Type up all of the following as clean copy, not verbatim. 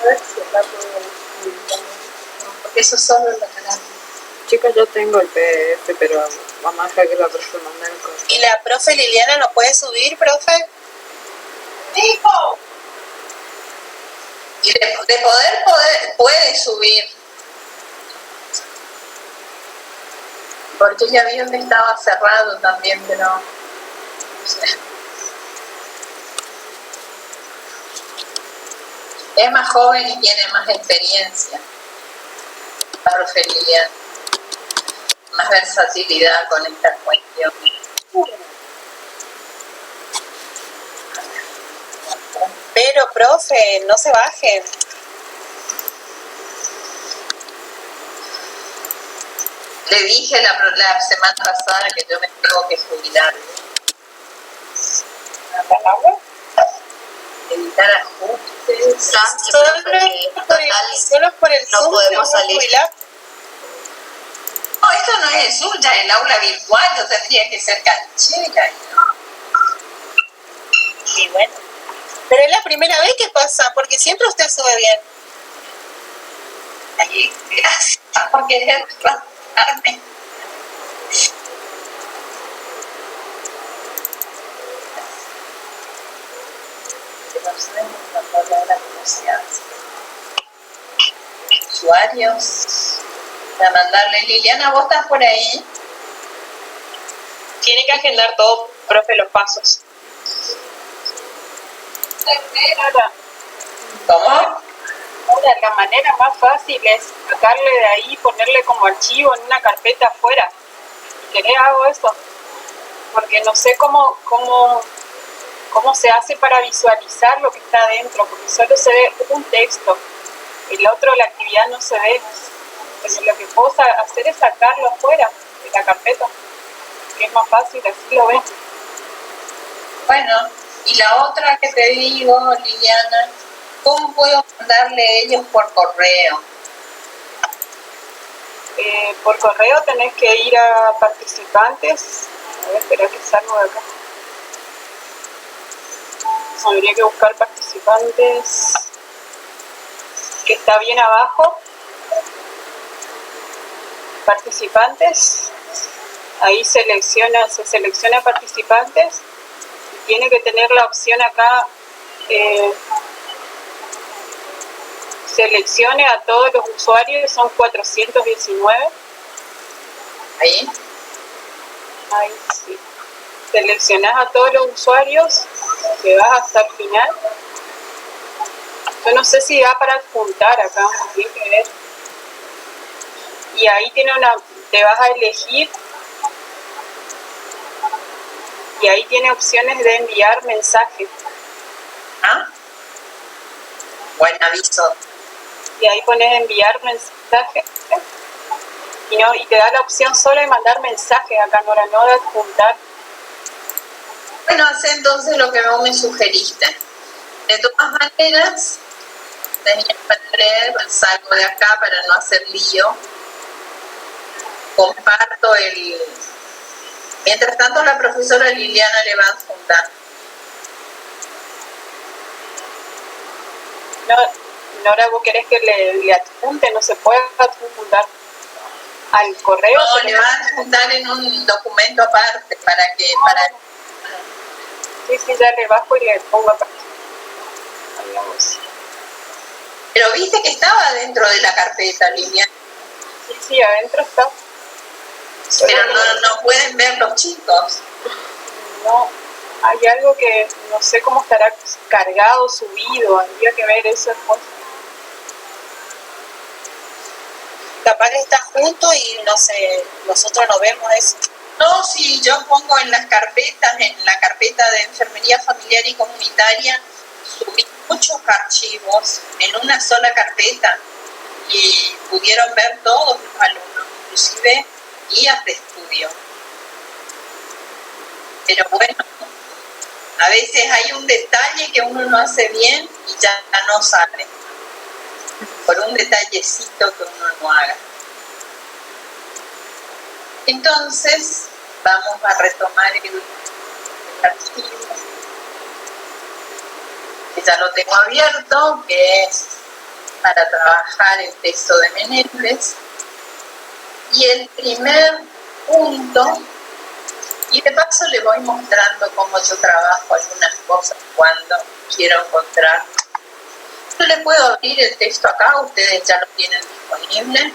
A ver si acá puedo subir también. No, porque eso solo es la carátula. Chicos, yo tengo el PDF, pero vamos a dejar que la profe mande el correo. ¿Y la profe Liliana no puede subir, profe? ¡Hijo! Y de poder, puede subir. Porque ya vi que estaba cerrado también, pero no sé. Es más joven y tiene más experiencia. La profe Liliana. Más versatilidad con esta cuestión. Pero, profe, no se bajen. Le dije la semana pasada que yo me tengo que jubilar. Evitar ajustes. Solo por el no Zoom podemos salir. Jubilar. No, esto no es el Zoom, ya el aula virtual, yo tendría que ser canchera. Y bueno. Pero es la primera vez que pasa, porque siempre usted sube bien. Ay, gracias por querer rasparme. Usuarios. Para mandarle, Liliana, ¿vos estás por ahí? Tiene que agendar todo, profe, los pasos. ¿Cómo? Ahora, la manera más fácil es sacarle de ahí y ponerle como archivo en una carpeta afuera. ¿Qué hago eso? Porque no sé cómo se hace para visualizar lo que está adentro, porque solo se ve un texto. El otro, la actividad no se ve. Pero lo que puedo hacer es sacarlo afuera de la carpeta, que es más fácil, así lo ven. Bueno, y la otra que te digo, Liliana, ¿cómo puedo mandarle a ellos por correo? Por correo tenés que ir a participantes. A ver, espera que salgo de acá. Habría que buscar participantes, que está bien abajo. Participantes, ahí se selecciona participantes y tiene que tener la opción acá, seleccione a todos los usuarios, son 419. Ahí Sí. Seleccionás a todos los usuarios, te vas hasta el final. Yo no sé si da para adjuntar acá, tiene que ver. Y ahí te vas a elegir y ahí tiene opciones de enviar mensajes. ¿Ah? Buen aviso. Y ahí pones enviar mensajes y te da la opción solo de mandar mensajes acá, no de adjuntar. Bueno, hace entonces lo que vos me sugeriste. De todas maneras, tenía que leer, salgo de acá para no hacer lío. Comparto Mientras tanto, la profesora Liliana le va a adjuntar. No, ahora vos querés que le adjunte, no se puede adjuntar al correo. No, le va a adjuntar en un documento aparte para que... Sí, ya le bajo y le pongo aparte. Pero viste que estaba dentro de la carpeta, Liliana. Sí, adentro está. Pero no pueden ver los chicos. No, hay algo que no sé cómo estará cargado, subido, habría que ver eso después. Capaz que está junto y no sé, nosotros no vemos eso. No, si yo pongo en las carpetas, en la carpeta de enfermería familiar y comunitaria, subí muchos archivos en una sola carpeta y pudieron ver todos los alumnos, inclusive guías de estudio. Pero bueno, a veces hay un detalle que uno no hace bien y ya no sale, por un detallecito que uno no haga. Entonces, vamos a retomar el archivo, que ya lo tengo abierto, que es para trabajar el texto de Menéndez. Y el primer punto, y de paso le voy mostrando cómo yo trabajo algunas cosas cuando quiero encontrar. Yo le puedo abrir el texto acá, ustedes ya lo tienen disponible.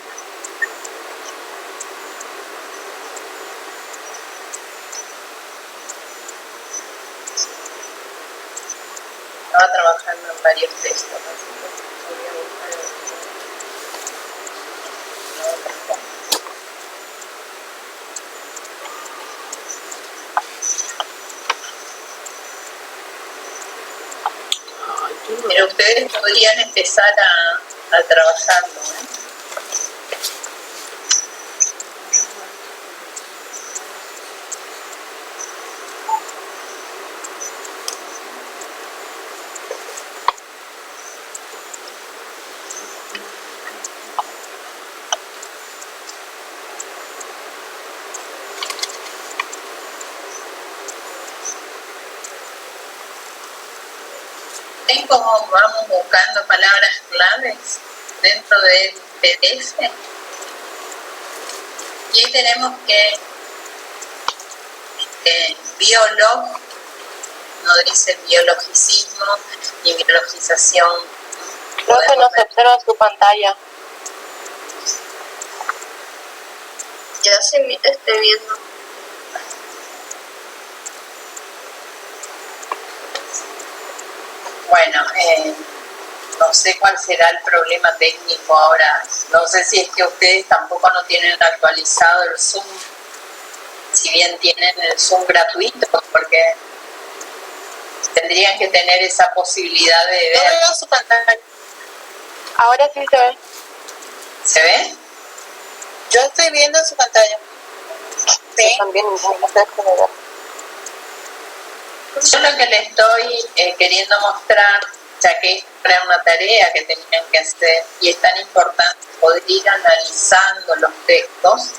Estaba trabajando en varios textos, así que voy a buscar el... Pero ustedes podrían empezar a trabajarlo, ¿eh? ¿Ven cómo vamos buscando palabras claves dentro del PDF? Y ahí tenemos que biolog, no dice biologicismo ni biologización. Creo que no se observa su pantalla. Ya sí estoy viendo. Bueno, no sé cuál será el problema técnico ahora. No sé si es que ustedes tampoco no tienen actualizado el Zoom, si bien tienen el Zoom gratuito, porque tendrían que tener esa posibilidad de ver. No veo su pantalla. Ahora sí se ve. ¿Se ve? Yo estoy viendo su pantalla. Sí. Yo también no sé cómo ver. Yo lo que les estoy queriendo mostrar, ya que era una tarea que tenían que hacer y es tan importante poder ir analizando los textos,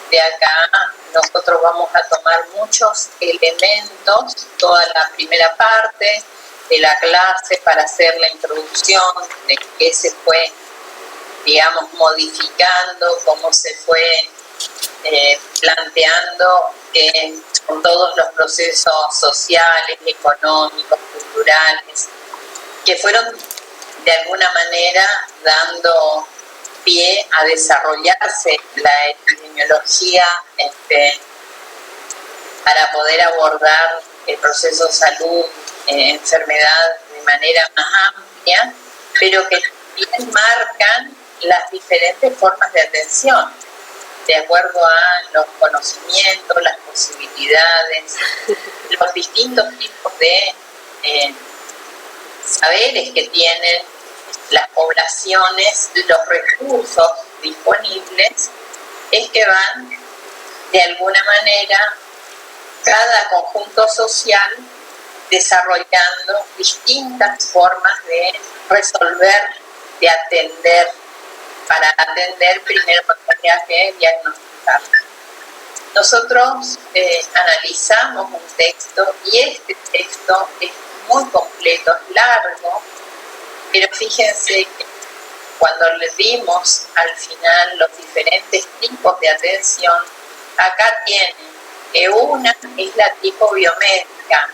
de acá nosotros vamos a tomar muchos elementos, toda la primera parte de la clase para hacer la introducción de qué se fue, digamos, modificando, cómo se fue planteando con todos los procesos sociales, económicos, culturales, que fueron de alguna manera dando pie a desarrollarse la epidemiología para poder abordar el proceso salud, enfermedad de manera más amplia, pero que también marcan las diferentes formas de atención, de acuerdo a los conocimientos, las posibilidades, los distintos tipos de saberes que tienen las poblaciones, los recursos disponibles, es que van de alguna manera cada conjunto social desarrollando distintas formas de resolver, de atender. Para atender primero había que diagnosticar. Nosotros analizamos un texto y este texto es muy completo, es largo, pero fíjense que cuando le dimos al final los diferentes tipos de atención, acá tienen que una es la tipo biomédica,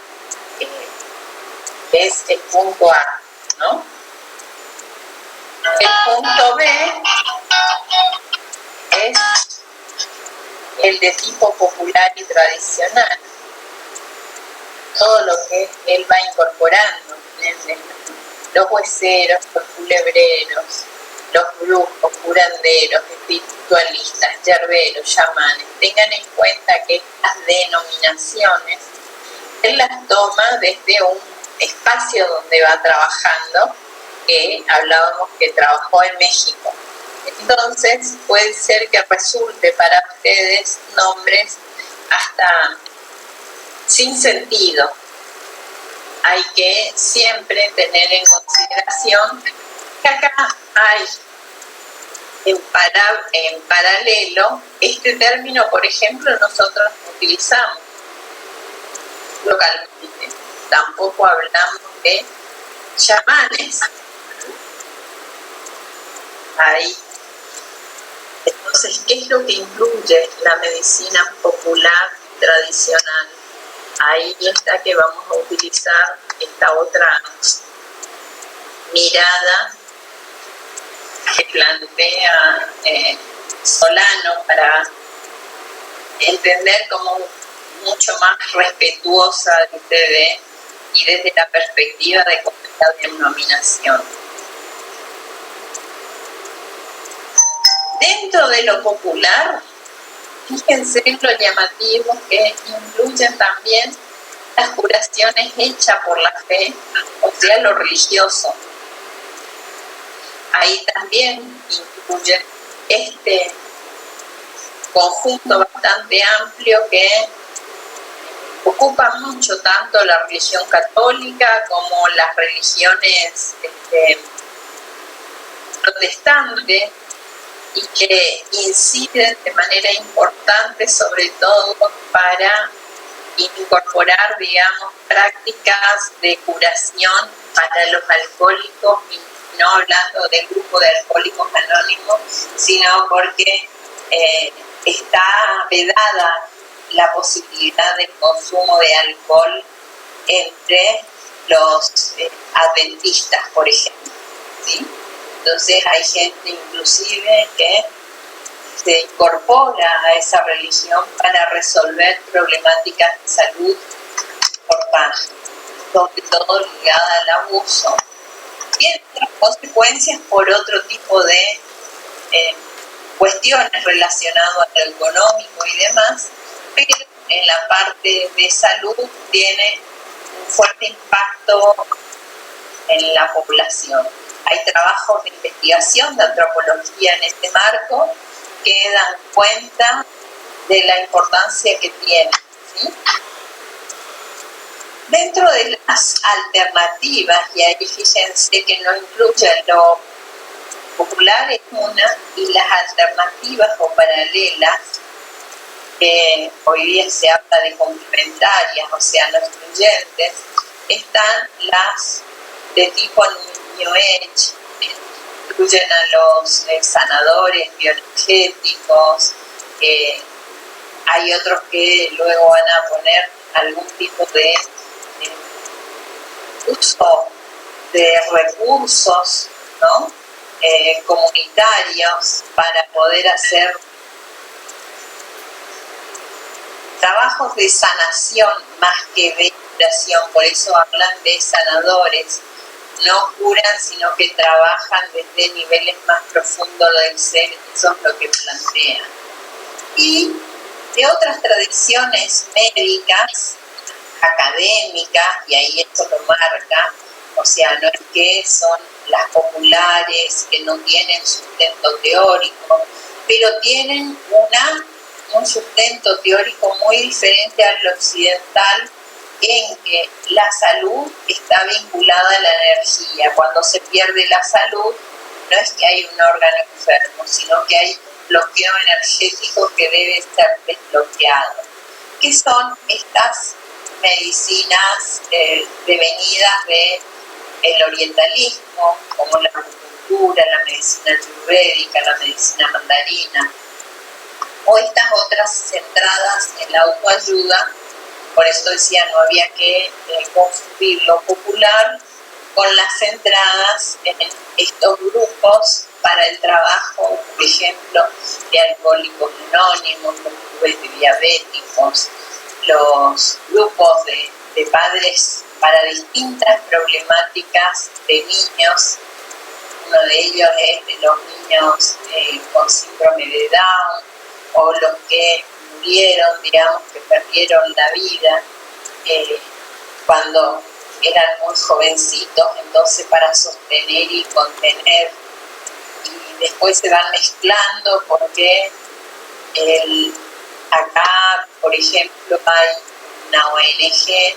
que es el punto A, ¿no? El punto B es el de tipo popular y tradicional. Todo lo que él va incorporando, los hueseros, los culebreros, los brujos, curanderos, espiritualistas, yerberos, chamanes. Tengan en cuenta que estas denominaciones él las toma desde un espacio donde va trabajando, que hablábamos que trabajó en México. Entonces puede ser que resulte para ustedes nombres hasta sin sentido. Hay que siempre tener en consideración que acá hay en paralelo este término, por ejemplo, nosotros utilizamos localmente. Tampoco hablamos de chamanes. ahí. Entonces, ¿qué es lo que incluye la medicina popular tradicional? Ahí está que vamos a utilizar esta otra mirada que plantea Solano para entender como mucho más respetuosa y desde la perspectiva de la denominación. Dentro de lo popular, fíjense lo llamativo que incluyen también las curaciones hechas por la fe, o sea, lo religioso. Ahí también incluye este conjunto bastante amplio que ocupa mucho tanto la religión católica como las religiones protestantes, y que inciden de manera importante sobre todo para incorporar, digamos, prácticas de curación para los alcohólicos, y no hablando del grupo de alcohólicos anónimos, sino porque está vedada la posibilidad del consumo de alcohol entre los adventistas, por ejemplo, ¿sí? Entonces hay gente inclusive que se incorpora a esa religión para resolver problemáticas de salud importantes, sobre todo ligada al abuso. Tiene otras consecuencias por otro tipo de cuestiones relacionadas a lo económico y demás, pero en la parte de salud tiene un fuerte impacto en la población. Hay trabajos de investigación de antropología en este marco que dan cuenta de la importancia que tiene, ¿sí? Dentro de las alternativas, y ahí fíjense que no incluye lo popular es una, y las alternativas o paralelas, que hoy día se habla de complementarias, o sea, no excluyentes, están las de tipo New Age, incluyen a los sanadores bioenergéticos, hay otros que luego van a poner algún tipo de uso de recursos, ¿no? Comunitarios para poder hacer trabajos de sanación más que de curación. Por eso hablan de sanadores. No curan, sino que trabajan desde niveles más profundos del ser. Eso es lo que plantean. Y de otras tradiciones médicas, académicas, y ahí esto lo marca, o sea, no es que son las populares que no tienen sustento teórico, pero tienen un sustento teórico muy diferente al occidental, en que la salud está vinculada a la energía. Cuando se pierde la salud, no es que hay un órgano enfermo, sino que hay un bloqueo energético que debe ser desbloqueado. ¿Qué son estas medicinas devenidas del orientalismo, como la acupuntura, la medicina ayurvédica, la medicina mandarina, o estas otras centradas en la autoayuda? Por eso decía, no había que confundir lo popular con las centradas en estos grupos para el trabajo, por ejemplo, de alcohólicos anónimos, los clubes de diabéticos, los grupos de padres para distintas problemáticas de niños. Uno de ellos es de los niños con síndrome de Down, o los que murieron, digamos, que perdieron la vida cuando eran muy jovencitos, entonces para sostener y contener, y después se van mezclando porque acá, por ejemplo, hay una ONG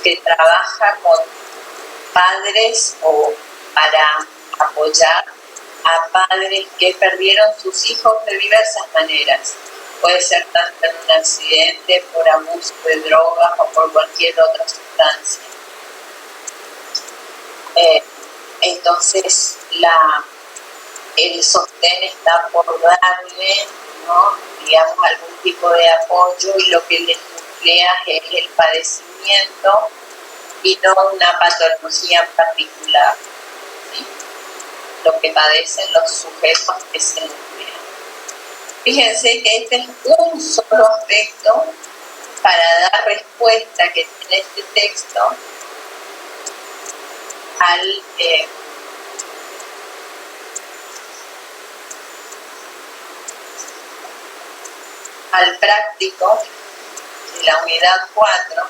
que trabaja con padres o para apoyar a padres que perdieron sus hijos de diversas maneras. Puede ser tanto en un accidente, por abuso de drogas o por cualquier otra sustancia. Entonces, el sostén está por darle, ¿no? digamos, algún tipo de apoyo, y lo que les nuclea es el padecimiento y no una patología particular, ¿sí? Lo que padecen los sujetos que se nuclean. Fíjense que este es un solo aspecto para dar respuesta que tiene este texto al práctico de la unidad 4.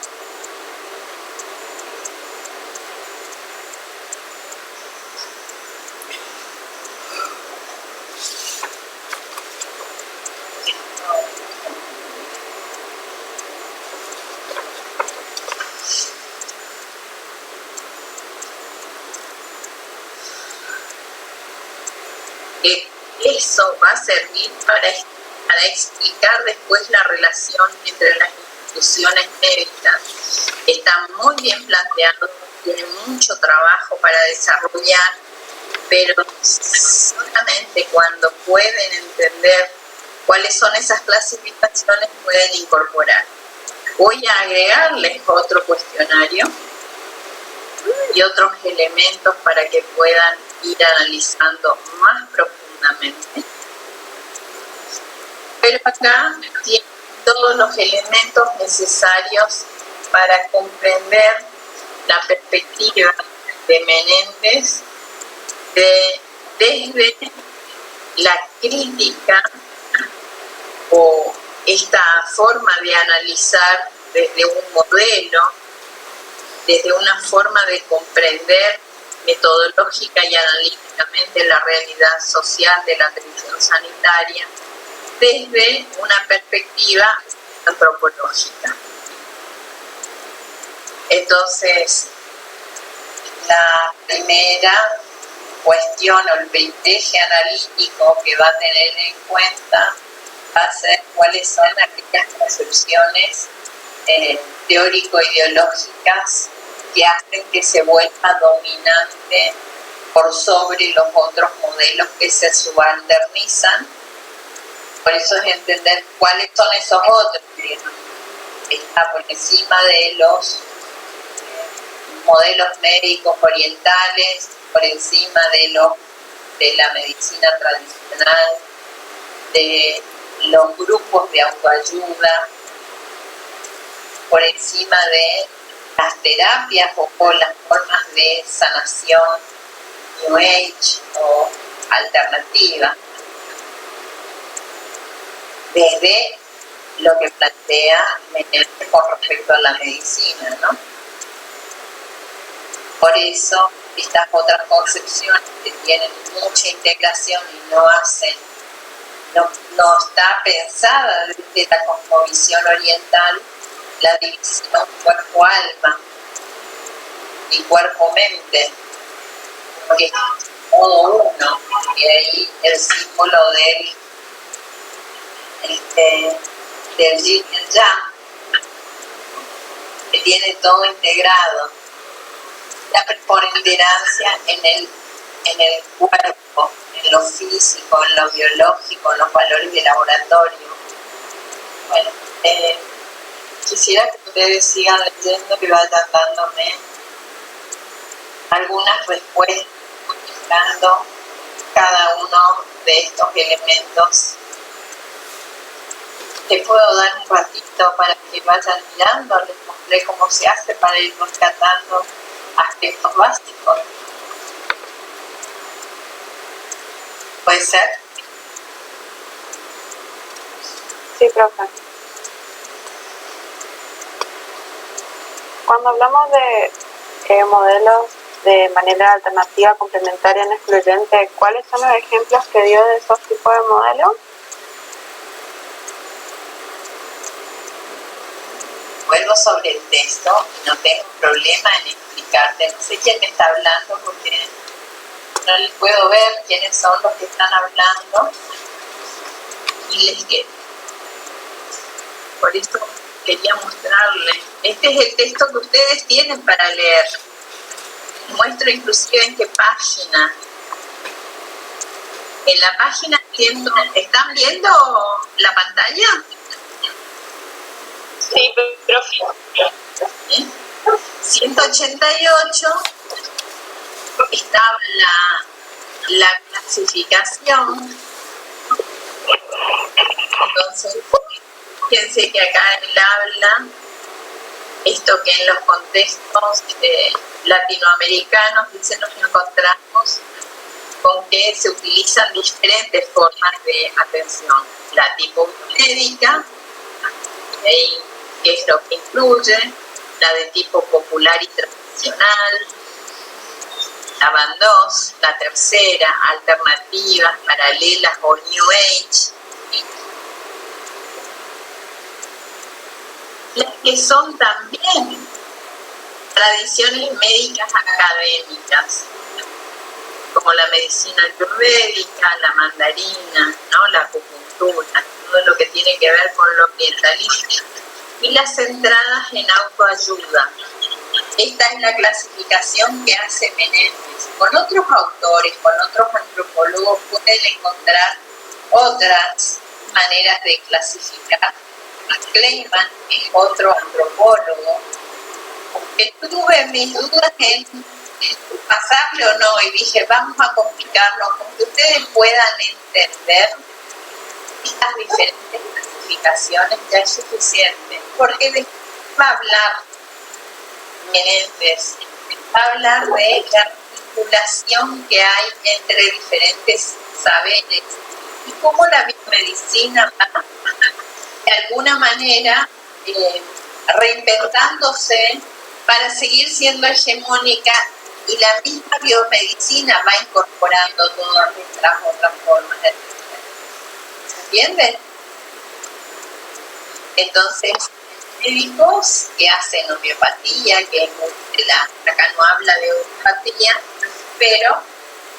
Eso va a servir para explicar después la relación entre las instituciones médicas. Está muy bien planteado, tiene mucho trabajo para desarrollar, pero solamente cuando pueden entender cuáles son esas clasificaciones pueden incorporar. Voy a agregarles otro cuestionario y otros elementos para que puedan ir analizando más profundamente. Pero acá tienen todos los elementos necesarios para comprender la perspectiva de Menéndez desde la crítica o esta forma de analizar desde un modelo, desde una forma de comprender metodológica y analíticamente la realidad social de la atención sanitaria desde una perspectiva antropológica. Entonces, la primera cuestión o el eje analítico que va a tener en cuenta va a ser cuáles son aquellas concepciones teórico-ideológicas que hacen que se vuelva dominante por sobre los otros modelos que se subalternizan. Por eso es entender cuáles son esos otros, digamos. Está por encima de los modelos médicos orientales, por encima de la medicina tradicional, de los grupos de autoayuda, por encima de las terapias o las formas de sanación New Age o alternativa, desde lo que plantea Menéndez con respecto a la medicina, ¿no? Por eso estas otras concepciones que tienen mucha integración y no está pensada desde la cosmovisión oriental la división cuerpo-alma y cuerpo-mente, porque es todo uno, y ahí el símbolo del yin y el yang, que tiene todo integrado, la preponderancia en el cuerpo, en lo físico, en lo biológico, en los valores de laboratorio. Bueno, quisiera que ustedes sigan leyendo y vayan dándome algunas respuestas, explicando cada uno de estos elementos. Les puedo dar un ratito para que vayan mirando, les mostré cómo se hace para ir rescatando aspectos básicos. ¿Puede ser? Sí, profe. Cuando hablamos de modelos de manera alternativa, complementaria, no excluyente, ¿cuáles son los ejemplos que dio de esos tipos de modelos? Vuelvo sobre el texto, no tengo problema en explicarte. No sé quién me está hablando porque no les puedo ver quiénes son los que están hablando y les quedo. Por eso quería mostrarles. Este es el texto que ustedes tienen para leer. Les muestro inclusive en qué página. En la página ¿están viendo la pantalla? Sí, profe. 188 estaba la clasificación. Entonces, fíjense que acá él habla esto que en los contextos latinoamericanos, dice, nos encontramos con que se utilizan diferentes formas de atención. La tipo médica, que es lo que incluye, la de tipo popular y tradicional, la van 2, la tercera, alternativas, paralelas o New Age, las que son también tradiciones médicas académicas, como la medicina ayurvédica, la mandarina, ¿no? La acupuntura, todo lo que tiene que ver con lo orientalista, y las centradas en autoayuda. Esta es la clasificación que hace Menéndez. Con otros autores, con otros antropólogos, pueden encontrar otras maneras de clasificar. Kleiman es otro antropólogo que tuve mis dudas en pasarle o no, y dije, vamos a complicarnos, con que ustedes puedan entender estas diferentes clasificaciones ya es suficiente, porque después va a hablar Menéndez, va a hablar de la articulación que hay entre diferentes saberes y cómo la biomedicina va de alguna manera reinventándose para seguir siendo hegemónica, y la misma biomedicina va incorporando todas estas otras formas de atención. ¿Se entiende? Entonces, médicos que hacen homeopatía, que es acá no habla de homeopatía, pero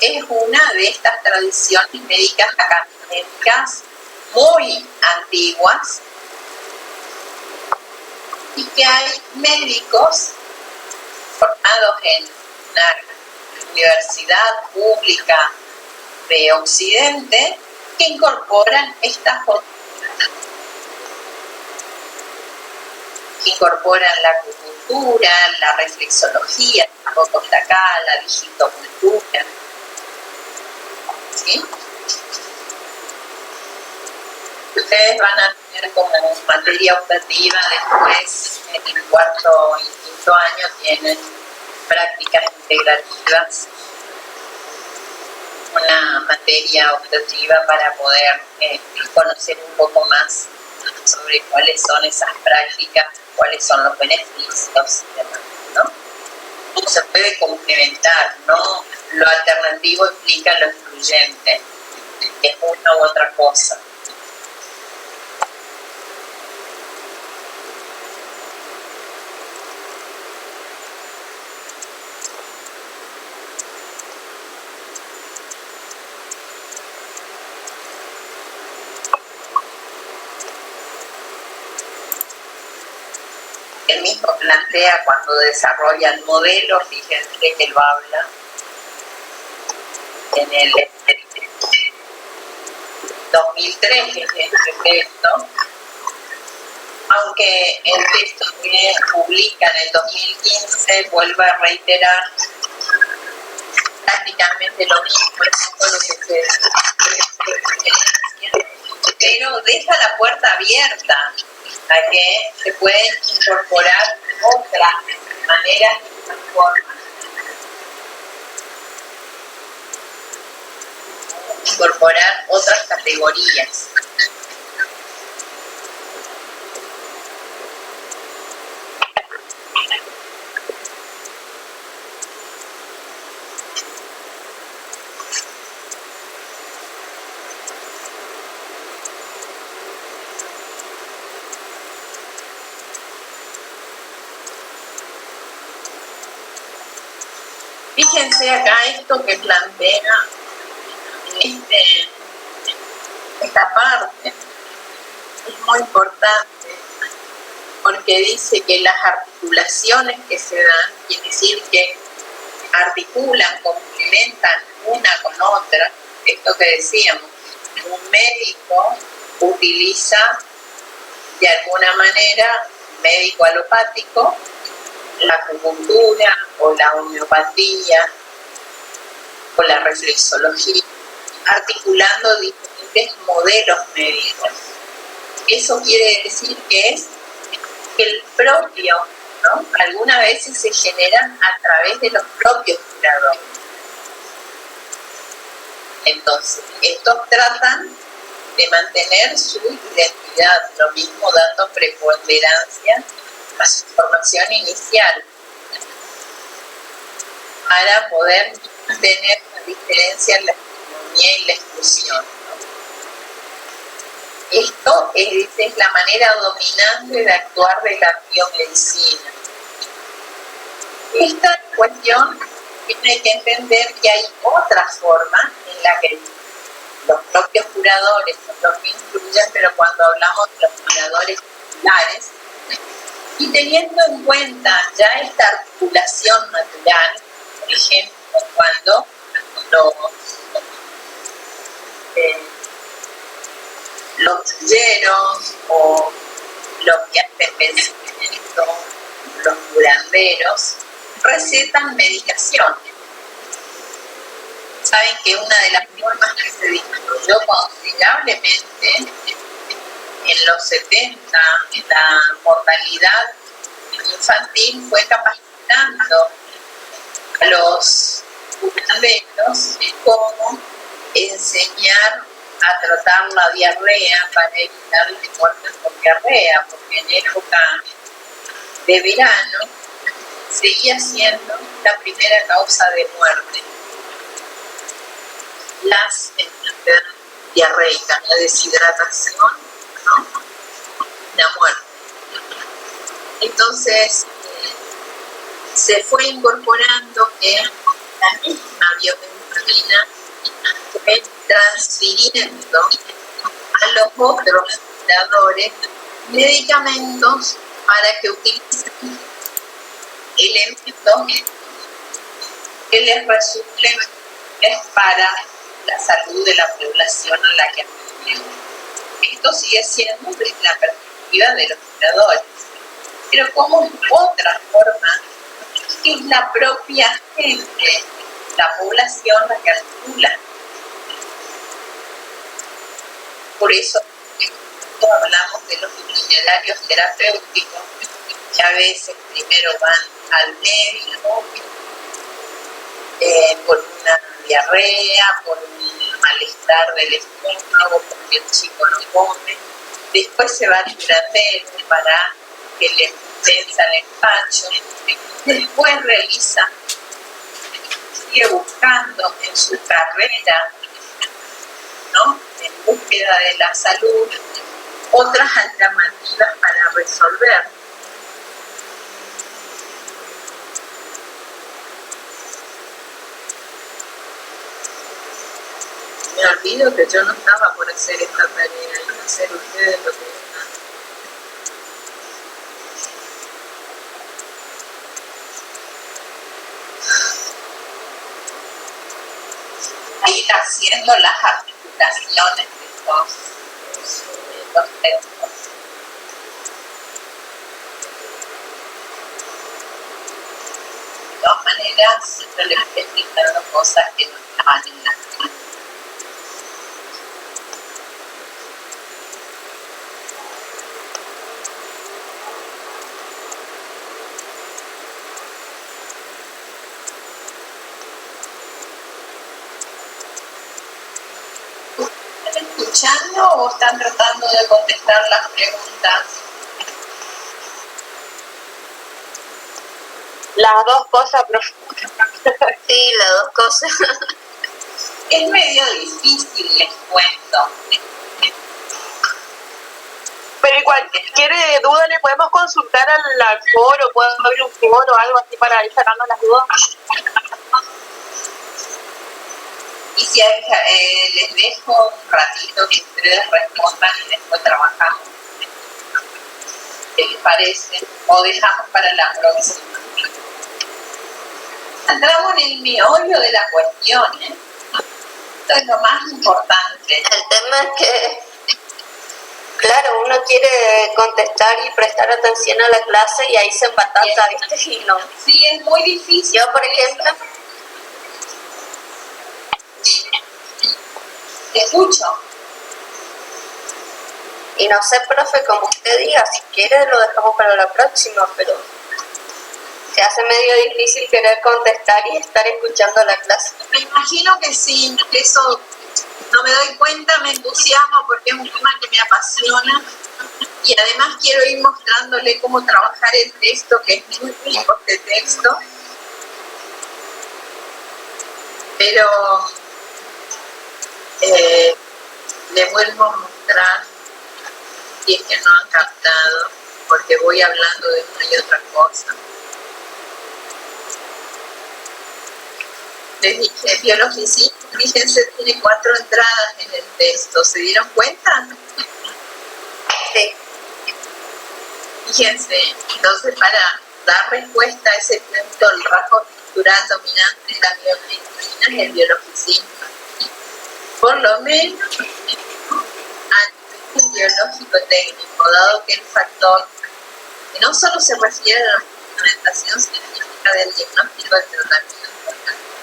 es una de estas tradiciones médicas académicas muy antiguas, y que hay médicos formados en una universidad pública de Occidente que incorporan estas otras, que incorporan la acupuntura, la reflexología, tampoco está acá, la digitocultura, ¿sí? Ustedes van a tener como materia optativa después, en el cuarto y quinto año tienen prácticas integrativas, una materia optativa para poder conocer un poco más sobre cuáles son esas prácticas, cuáles son los beneficios y demás, ¿no? Se puede complementar, ¿no? Lo alternativo implica lo excluyente, que es una u otra cosa. Él mismo plantea cuando desarrollan modelos, fíjense que lo habla en el 2003, que es este texto, aunque el texto que publica en el 2015 vuelve a reiterar prácticamente lo mismo, todo lo que se pero deja la puerta abierta a que se pueden incorporar otras maneras y otras formas. Incorporar otras categorías. Fíjense acá esto que plantea esta parte, es muy importante, porque dice que las articulaciones que se dan, quiere decir que articulan, complementan una con otra, esto que decíamos, un médico utiliza de alguna manera, médico alopático, la acupuntura o la homeopatía o la reflexología, articulando diferentes modelos médicos. Eso quiere decir que es el propio, ¿no? Algunas veces se generan a través de los propios curadores. Entonces, estos tratan de mantener su identidad, lo mismo dando preponderancia a su formación inicial, para poder tener una diferencia en la hegemonía y la exclusión, ¿no? Esto es la manera dominante de actuar de la biomedicina. Esta cuestión tiene que entender que hay otra forma en la que los propios curadores son los que influyen, pero cuando hablamos de los curadores populares, y teniendo en cuenta ya esta articulación natural, por ejemplo, cuando los chulleros o los que hacen vencimiento, los curanderos, recetan medicación. Saben que una de las formas que se disminuyó considerablemente en los 70, la mortalidad infantil, fue capacitando a los curanderos cómo enseñar a tratar la diarrea para evitar las muertes por diarrea, porque en época de verano seguía siendo la primera causa de muerte las enfermedades diarreicas, la deshidratación, ¿no? La muerte. Entonces se fue incorporando que la misma biomedicina fue transfiriendo a los otros curadores medicamentos para que utilicen elementos que les resulten para la salud de la población a la que atienden. Esto sigue siendo desde la perspectiva de los curadores, pero como otra forma, que es la propia gente, la población la que articula. Por eso hablamos de los itinerarios terapéuticos, que a veces primero van al médico por una diarrea, por un malestar del estómago, porque el chico no come. Después se va al curandero para que le dispensa el empacho. Después realiza, sigue buscando en su carrera, ¿no?, en búsqueda de la salud, otras alternativas para resolver. Me olvido que yo no estaba por hacer esta tarea, iban a hacer ustedes lo que están. A ir haciendo las articulaciones de estos textos. De todas maneras, siempre les estoy explicando cosas que no estaban en la clase. ¿Escuchando o están tratando de contestar las preguntas? Las dos cosas, profe. Sí, las dos cosas. Es medio difícil, les cuento. Pero y cualquier duda le podemos consultar al foro, podemos abrir un foro o algo así para ir sacando las dudas. Y si les dejo un ratito que ustedes respondan y después trabajamos. ¿Qué les parece? O dejamos para la próxima. Entramos en el meollo de la cuestión, ¿eh? Esto es lo más importante. El tema es que, claro, uno quiere contestar y prestar atención a la clase y ahí se empatata, ¿viste? Y no. Sí, es muy difícil. Yo, por ejemplo, Te escucho. y no sé, profe, como usted diga, si quiere lo dejamos para la próxima, pero se hace medio difícil querer contestar y estar escuchando la clase. Me imagino que sí, eso no me doy cuenta, me entusiasmo porque es un tema que me apasiona y además quiero ir mostrándole cómo trabajar el texto, que es muy rico este texto, pero le vuelvo a mostrar si es que no han captado, porque voy hablando de una y otra cosa. Les dije, biologicista, fíjense, tiene 4 entradas en el texto, ¿se dieron cuenta? Sí. Fíjense, entonces para dar respuesta a ese punto, el rasgo estructural dominante de la biomedicina es el biologicismo. Por lo menos a nivel biológico técnico, dado que el factor que no solo se refiere a la implementación científica del diagnóstico del tratamiento,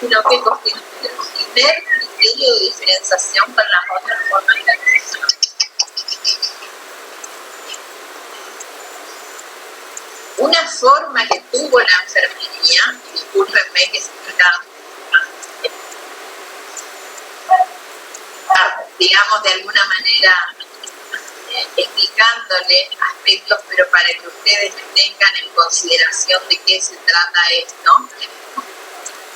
sino que constituye el primer criterio de diferenciación con las otras formas de acción. Una forma que tuvo la enfermería, y discúlpenme que se está, digamos, de alguna manera explicándole aspectos, pero para que ustedes tengan en consideración de qué se trata esto,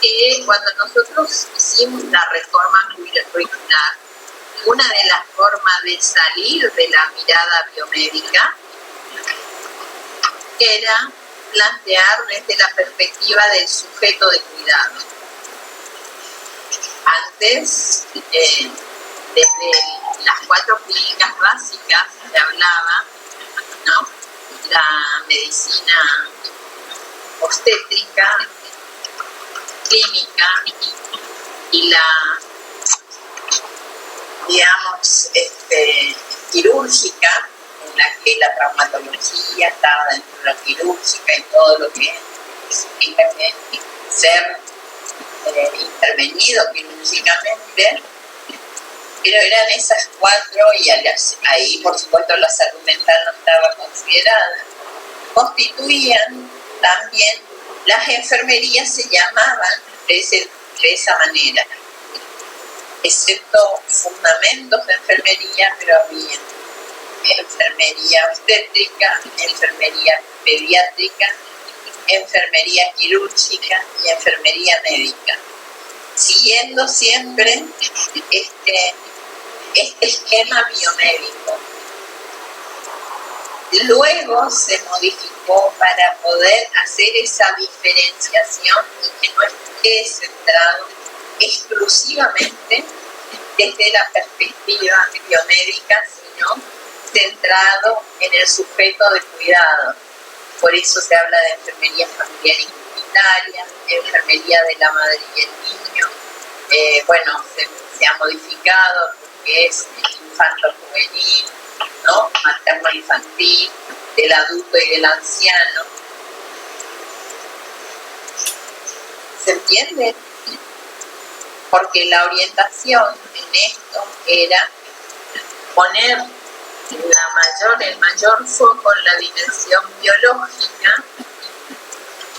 que cuando nosotros hicimos la reforma curricular, una de las formas de salir de la mirada biomédica era plantear desde la perspectiva del sujeto de cuidado. Antes, desde las 4 clínicas básicas se hablaba, ¿no? La medicina obstétrica, clínica y la, digamos, quirúrgica, en la que la traumatología estaba dentro de la quirúrgica y todo lo que significa ser intervenido quirúrgicamente, pero eran esas 4 y ahí por supuesto la salud mental no estaba considerada. Constituían también, las enfermerías se llamaban de esa manera, excepto fundamentos de enfermería, pero había enfermería obstétrica, enfermería pediátrica, enfermería quirúrgica y enfermería médica, siguiendo siempre este esquema biomédico. Luego se modificó para poder hacer esa diferenciación y que no esté centrado exclusivamente desde la perspectiva biomédica, sino centrado en el sujeto de cuidado. Por eso se habla de enfermería familiar y comunitaria, enfermería de la madre y el niño. Se ha modificado porque es el infanto-juvenil, ¿no? Materno-infantil, del adulto y del anciano. ¿Se entiende? Porque la orientación en esto era poner el mayor foco en la dimensión biológica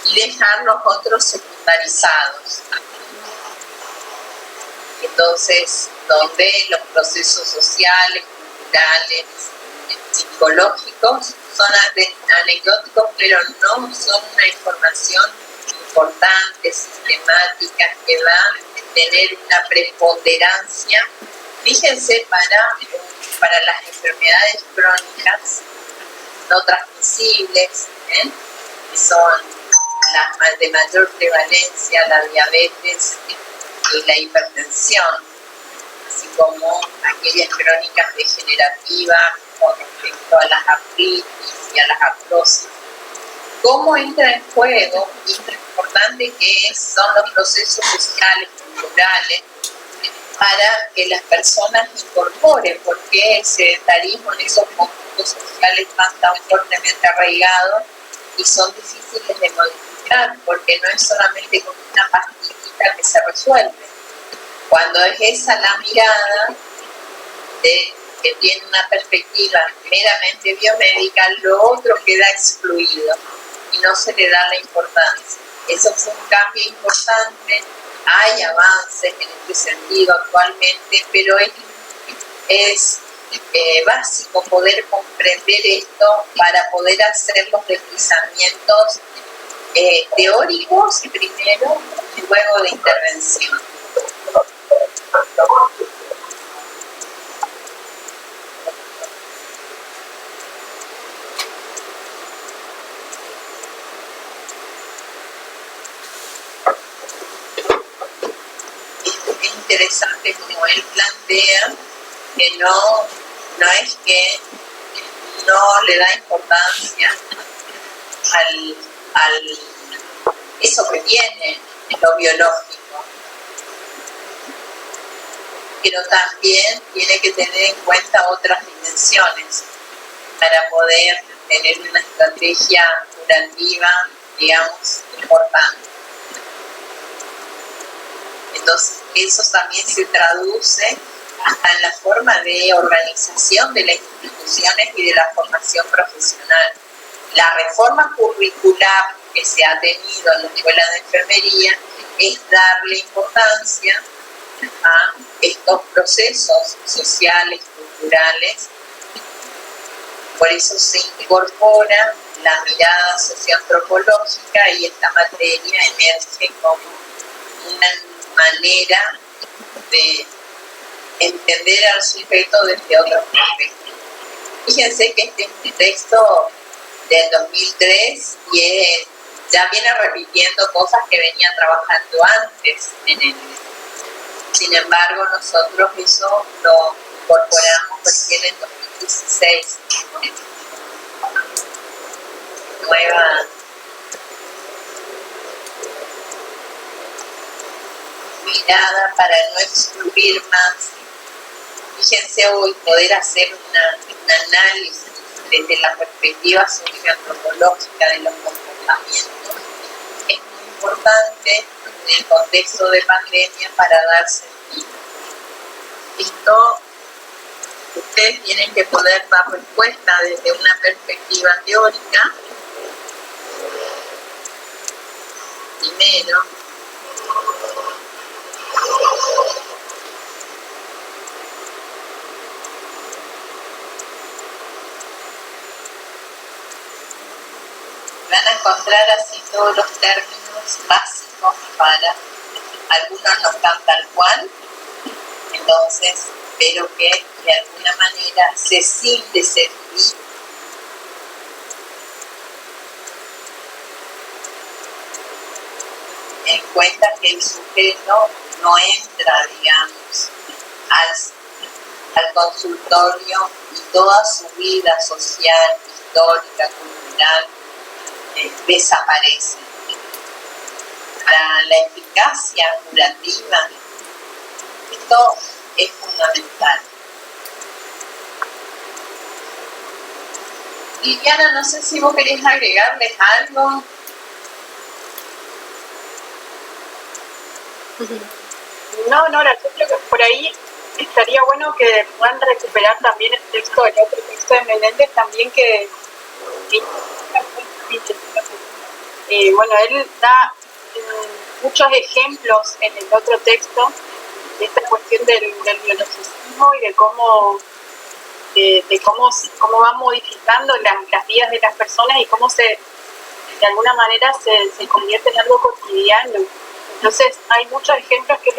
y dejar los otros secundarizados. Entonces, donde los procesos sociales, culturales, psicológicos son anecdóticos, pero no son una información importante, sistemática, que va a tener una preponderancia. Fíjense, para las enfermedades crónicas no transmisibles, que son las de mayor prevalencia, la diabetes y la hipertensión, así como aquellas crónicas degenerativas con respecto a las artritis y a las artrosis. ¿Cómo entra en juego? Y lo importante que son los procesos sociales, culturales, para que las personas incorporen, porque el sedentarismo en esos conjuntos sociales están tan fuertemente arraigados y son difíciles de modificar, porque no es solamente con una pastillita que se resuelve. Cuando es esa la mirada que tiene una perspectiva meramente biomédica, lo otro queda excluido y no se le da la importancia. Eso fue un cambio importante. Hay avances en este sentido actualmente, pero es básico poder comprender esto para poder hacer los deslizamientos teóricos primero y luego de intervención. Es interesante como él plantea que no es que no le da importancia al eso que tiene en lo biológico, pero también tiene que tener en cuenta otras dimensiones para poder tener una estrategia curativa, digamos, importante. Entonces, eso también se traduce hasta en la forma de organización de las instituciones y de la formación profesional. La reforma curricular que se ha tenido en la escuela de enfermería es darle importancia a estos procesos sociales, culturales. Por eso se incorpora la mirada socioantropológica y esta materia emerge como una manera de entender al sujeto desde otro perspectiva. Fíjense que este es un texto del 2003 y ya viene repitiendo cosas que venía trabajando antes en él. Sin embargo, nosotros eso lo incorporamos recién en 2016. Nueva mirada para no excluir más. Fíjense hoy poder hacer un análisis desde la perspectiva socioantropológica de los comportamientos es muy importante en el contexto de pandemia para dar sentido. Esto ustedes tienen que poder dar respuesta desde una perspectiva teórica. Primero, van a encontrar así todos los términos básicos para algunos no están tal cual, entonces espero que de alguna manera se sintetice en cuenta que el sujeto no entra, digamos, al consultorio y toda su vida social, histórica, cultural desaparece. Para la eficacia curativa, esto es fundamental. Liliana, no sé si vos querés agregarles algo. No, Nora, yo creo que por ahí estaría bueno que puedan recuperar también el texto, el otro texto de Menéndez también que bueno, él da muchos ejemplos en el otro texto de esta cuestión del biologicismo y de cómo va modificando las vidas de las personas y cómo de alguna manera se convierte en algo cotidiano. Entonces hay muchos ejemplos que él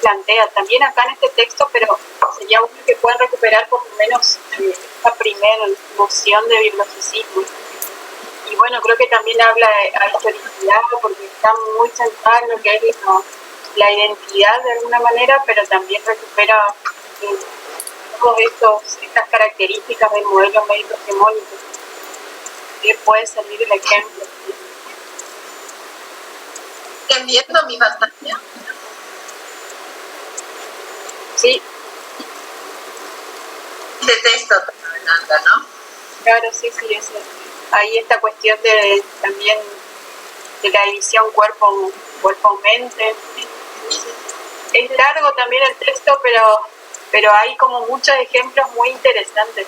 plantea también acá en este texto, pero sería bueno que puedan recuperar por lo menos esta primera noción de biologicismo. Y bueno, creo que también habla de historicidad porque está muy centrada en lo que es la identidad de alguna manera, pero también recupera todas estas características del modelo médico hegemónico que puede servir el ejemplo. ¿Están viendo mi pantalla? Sí, De texto estás hablando, ¿no? claro, sí, eso. Ahí esta cuestión de también de la división cuerpo-mente. Es largo también el texto, pero hay como muchos ejemplos muy interesantes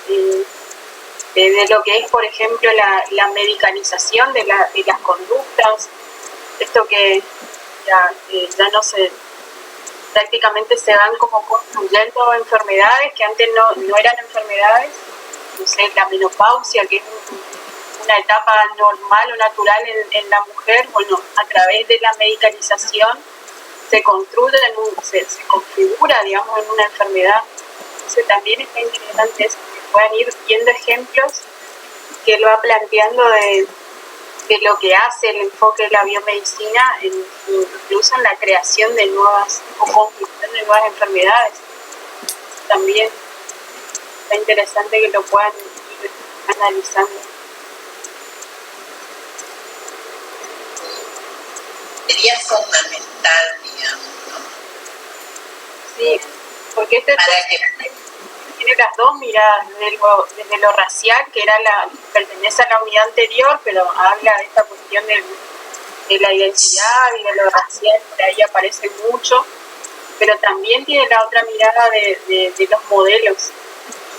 de lo que es, por ejemplo, la medicalización de las conductas, esto que ya no se, prácticamente se van como construyendo enfermedades que antes no eran enfermedades, no sé, la menopausia, que es una etapa normal o natural en la mujer, bueno, a través de la medicalización se construye, se configura, digamos, en una enfermedad. Entonces también está interesante eso, que puedan ir viendo ejemplos que lo va planteando de lo que hace el enfoque de la biomedicina, incluso en la creación de nuevas o construcción de nuevas enfermedades. También está interesante que lo puedan ir analizando. Sería fundamental, digamos, ¿no? Sí, porque este tiene las dos miradas, desde lo racial, que pertenece a la unidad anterior, pero habla de esta cuestión de la identidad y de lo racial, por ahí aparece mucho, pero también tiene la otra mirada de los modelos.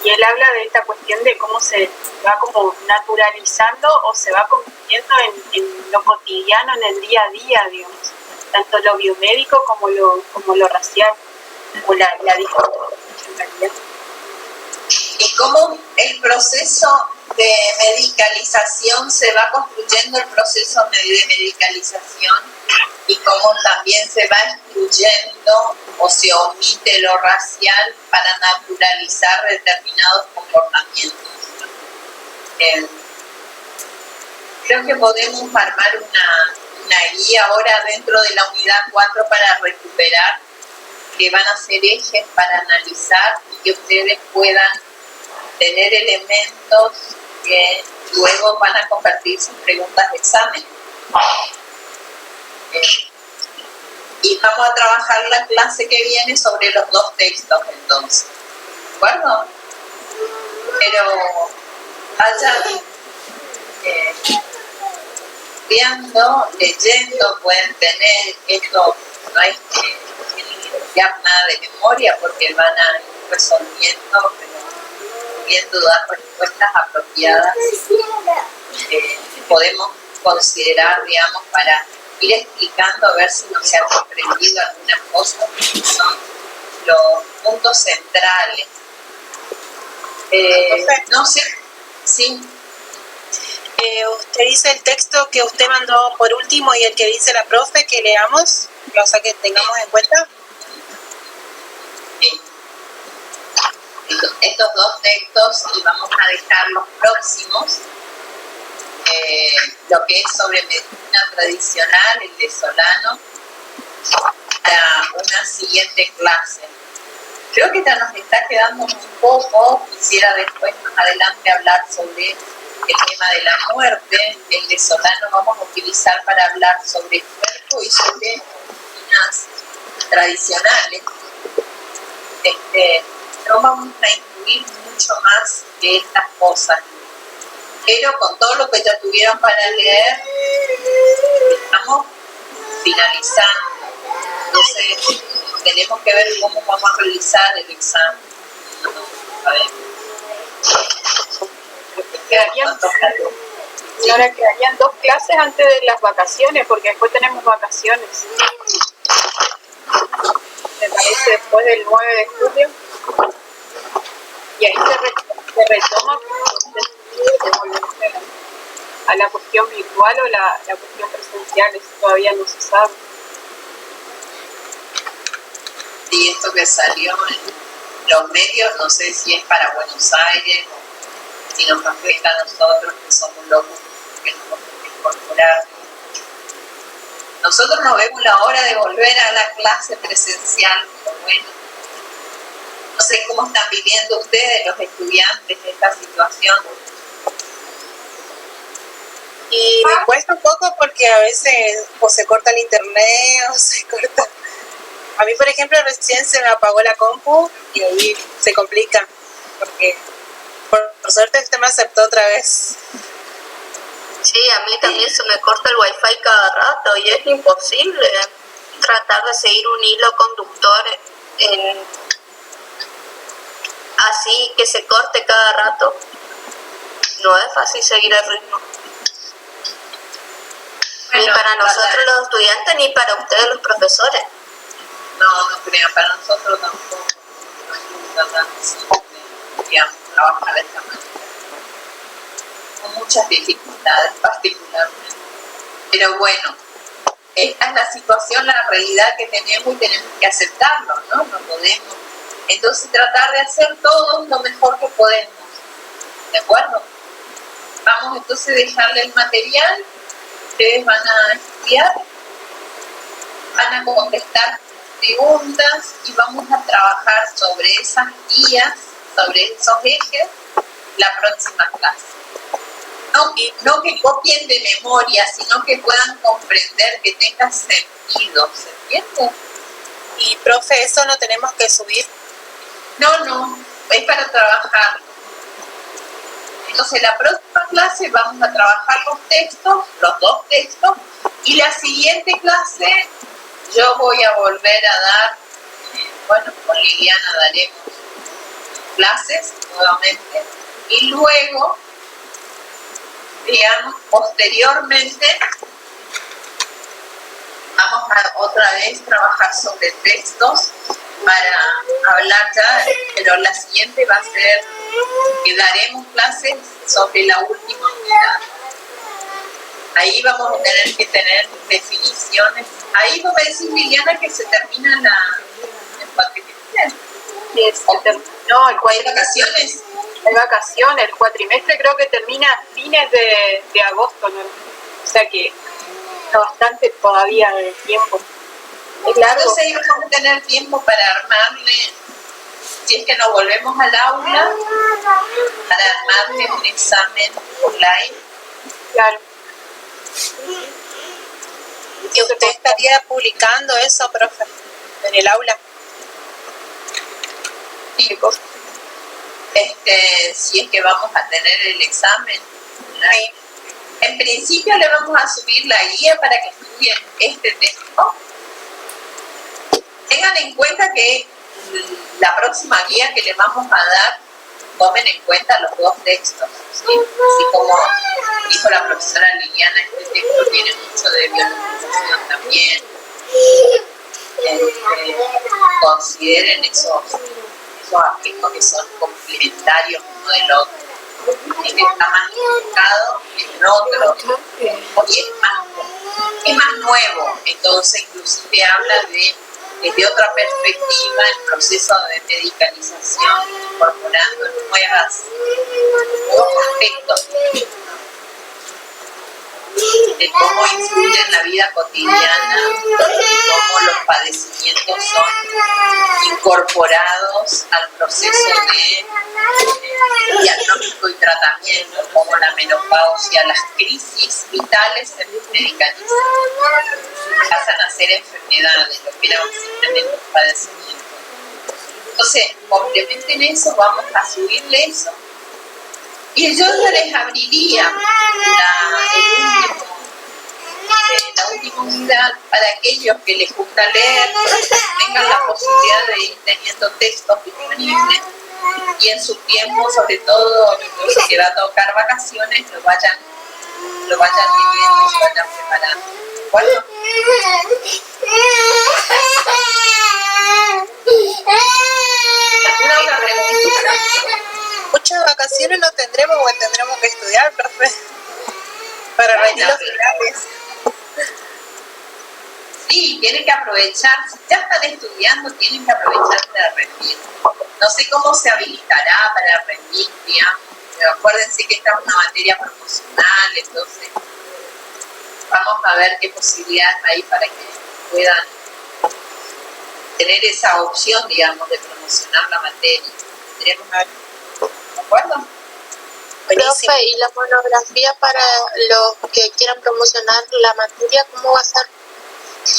Y él habla de esta cuestión de cómo se va como naturalizando o se va convirtiendo en lo cotidiano, en el día a día, digamos, tanto lo biomédico como lo racial, o la discriminación en realidad. Y cómo el proceso de medicalización se va construyendo el proceso de medicalización y cómo también se va excluyendo o se omite lo racial para naturalizar determinados comportamientos. Creo que podemos armar una guía ahora dentro de la unidad 4 para recuperar, que van a ser ejes para analizar y que ustedes puedan tener elementos que luego van a convertirse en preguntas de examen. Y vamos a trabajar la clase que viene sobre los dos textos entonces, ¿de acuerdo? Pero vayan estudiando, leyendo, pueden tener esto, no es que tienen que estudiar nada de memoria porque van a ir resolviendo, pero pudiendo dar respuestas apropiadas, podemos considerar, digamos, para ir explicando a ver si no se han comprendido algunas cosas que son los puntos centrales. No sé, sí. Usted dice el texto que usted mandó por último y el que dice la profe que leamos, o sea que tengamos en cuenta. Sí. Estos dos textos, y vamos a dejar los próximos, lo que es sobre medicina tradicional, el de Solano, para una siguiente clase. Creo que nos está quedando un poco, quisiera después más adelante hablar sobre el tema de la muerte. El de Solano vamos a utilizar para hablar sobre el cuerpo y sobre medicinas tradicionales. No vamos a incluir mucho más de estas cosas, pero con todo lo que ya tuvieron para leer, estamos finalizando. Entonces, tenemos que ver cómo vamos a realizar el examen. Ahora quedarían 2 clases antes de las vacaciones, porque después tenemos vacaciones. Me parece después del 9 de julio. Y ahí se retoma a la cuestión virtual o la cuestión presencial, eso todavía no se sabe. Y esto que salió en los medios, no sé si es para Buenos Aires o si nos afecta a nosotros que somos locos que nos vamos a incorporar. Nosotros nos vemos la hora de volver a la clase presencial, pero bueno, no sé cómo están viviendo ustedes, los estudiantes, esta situación. Y me cuesta un poco porque a veces o se corta el internet o se corta A mí, por ejemplo, recién se me apagó la compu y ahí se complica, porque por suerte este me aceptó otra vez. Sí, a mí también se me corta el wifi cada rato y es imposible tratar de seguir un hilo conductor así que se corte cada rato. No es fácil seguir el ritmo. Ni para nosotros los estudiantes ni para ustedes los profesores. No creo, para nosotros tampoco. No es nunca tan simple, digamos, trabajar de esta manera. Con muchas dificultades particularmente. Pero bueno, esta es la situación, la realidad que tenemos y tenemos que aceptarlo, ¿no? No podemos. Entonces tratar de hacer todo lo mejor que podemos. ¿De acuerdo? Vamos entonces a dejarle el material. Ustedes van a estudiar, van a contestar preguntas y vamos a trabajar sobre esas guías, sobre esos ejes, la próxima clase. No que copien de memoria, sino que puedan comprender, que tenga sentido, ¿se entiende? Y, profe, ¿eso no tenemos que subir? No, es para trabajar. Entonces, la próxima clase vamos a trabajar los textos, los 2 textos, y la siguiente clase yo voy a volver a dar, con Liliana daremos clases nuevamente, y luego, digamos, posteriormente, vamos a otra vez trabajar sobre textos para hablar ya, pero la siguiente va a ser que daremos clases sobre la última unidad. Ahí vamos a tener que tener definiciones. Ahí vos me decís, Liliana, que se termina el cuatrimestre. Sí, se terminó el ¿Hay vacaciones? Hay vacaciones, el cuatrimestre creo que termina a fines de agosto, ¿no? O sea que está bastante todavía de tiempo. Es largo. Entonces ahí vamos a tener tiempo para armarle, si es que nos volvemos al aula, para armarle un examen online. Claro. ¿Y usted estaría publicando eso, profe, en el aula? Sí, si es que vamos a tener el examen. Sí. En principio le vamos a subir la guía para que estudien este texto. Tengan en cuenta que la próxima guía que les vamos a dar, tomen en cuenta los 2 textos, ¿sí? Así como dijo la profesora Liliana, este texto tiene mucho de biologización también. Consideren esos aspectos que son complementarios uno del otro. El que está más enfocado en otro y es más nuevo, entonces inclusive habla desde otra perspectiva el proceso de medicalización, incorporando nuevos aspectos de cómo influye en la vida cotidiana y cómo los padecimientos son incorporados al proceso de diagnóstico y tratamiento, como la menopausia, las crisis vitales se medicalizan, pasan a ser enfermedades, lo que eran simplemente un padecimiento. Entonces, complementen eso, vamos a subirle eso. Y yo ya les abriría la última unidad para aquellos que les gusta leer, tengan la posibilidad de ir teniendo textos disponibles y en su tiempo, sobre todo los que va a tocar vacaciones, lo vayan leyendo, se vayan preparando. ¿De acuerdo? ¿Alguna otra pregunta? Muchas vacaciones no tendremos o tendremos que estudiar, profe, para rendir los finales. Sí, tienen que aprovechar, si ya están estudiando, tienen que aprovechar para rendir. No sé cómo se habilitará para rendir, digamos, pero acuérdense que esta es una materia promocional, entonces vamos a ver qué posibilidades hay para que puedan tener esa opción, digamos, de promocionar la materia. Tenemos ¿de acuerdo? Buenísimo. Profe, ¿y la monografía para los que quieran promocionar la materia, cómo va a ser?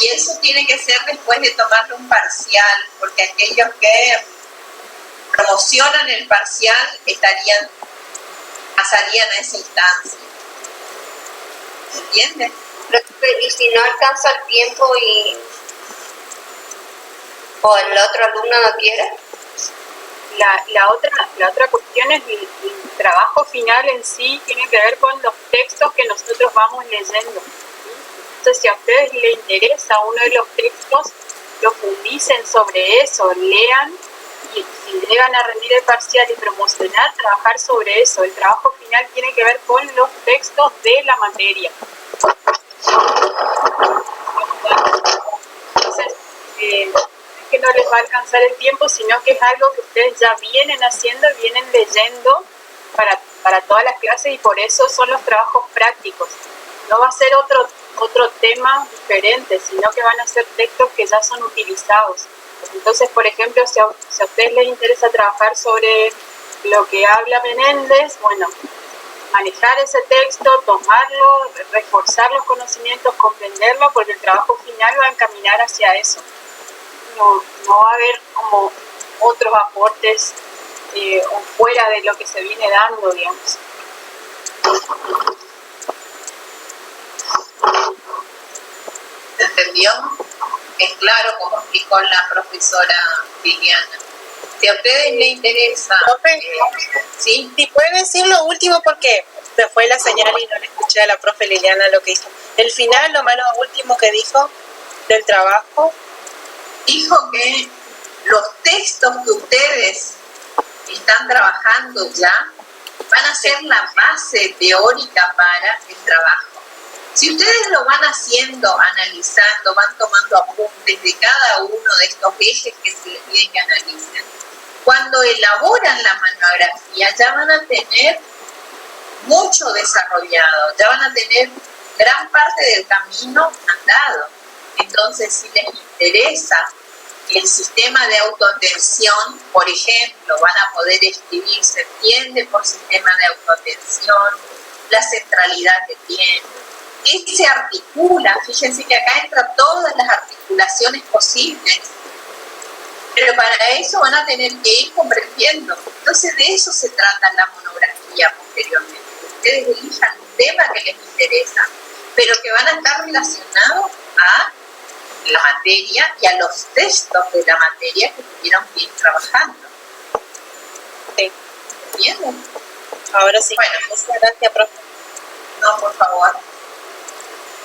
Y eso tiene que ser después de tomarle un parcial, porque aquellos que promocionan el parcial pasarían a esa instancia. ¿Entiendes? Y si no alcanza el tiempo o el otro alumno no quiere. La otra cuestión es el trabajo final en sí, tiene que ver con los textos que nosotros vamos leyendo. Entonces, si a ustedes les interesa uno de los textos, profundicen sobre eso, lean, y si llegan a rendir el parcial y promocionar, trabajar sobre eso. El trabajo final tiene que ver con los textos de la materia. Entonces, que no les va a alcanzar el tiempo, sino que es algo que ustedes ya vienen haciendo, vienen leyendo para todas las clases, y por eso son los trabajos prácticos. No va a ser otro tema diferente, sino que van a ser textos que ya son utilizados. Entonces, por ejemplo, si a ustedes les interesa trabajar sobre lo que habla Menéndez, bueno, manejar ese texto, tomarlo, reforzar los conocimientos, comprenderlo, porque el trabajo final va a encaminar hacia eso. No va a haber como otros aportes o fuera de lo que se viene dando, digamos. ¿Se entendió? Es claro como explicó la profesora Liliana. Si a ustedes les interesa... Profe, ¿sí? si puede decir lo último, porque se fue la señal y no le escuché a la profe Liliana lo que dijo. El final, lo malo último que dijo del trabajo. Dijo que los textos que ustedes están trabajando ya van a ser la base teórica para el trabajo. Si ustedes lo van haciendo, analizando, van tomando apuntes de cada uno de estos ejes que se les pide que analicen, cuando elaboran la monografía ya van a tener mucho desarrollado, ya van a tener gran parte del camino andado. Entonces, si les interesa el sistema de autoatención, por ejemplo, van a poder escribir, se entiende por sistema de autoatención, la centralidad que tiene, que se articula, fíjense que acá entran todas las articulaciones posibles, pero para eso van a tener que ir comprendiendo. Entonces, de eso se trata la monografía posteriormente. Ustedes elijan un tema que les interesa, pero que van a estar relacionados a la materia y a los textos de la materia que tuvieron que ir trabajando. Sí. ¿Entienden? Ahora sí. Bueno, muchas gracias, profe. No, por favor.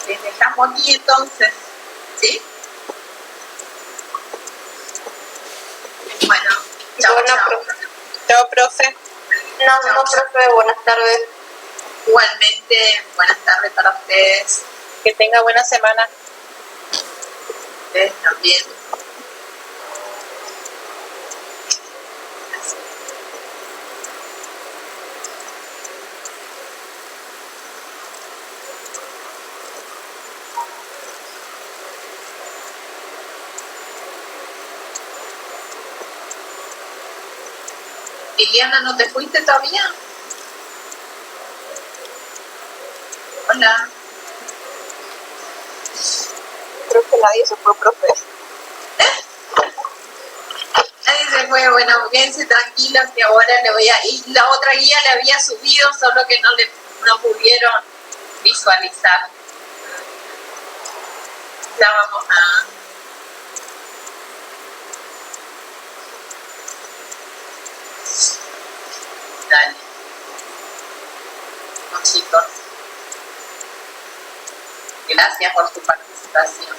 Les dejamos aquí entonces, ¿sí? Bueno, chao, Bueno, chao. profe. Chao, profe. No, profe, buenas tardes. Igualmente, buenas tardes para ustedes. Que tenga buena semana. Ustedes también. Liliana, ¿no te fuiste todavía? Hola. Creo que nadie se fue, profe. Nadie se fue, bueno, quédense tranquilos que ahora le voy a... Y la otra guía le había subido, solo que no pudieron visualizar. Ya vamos a... Dale. Chicos. Gracias por su participación.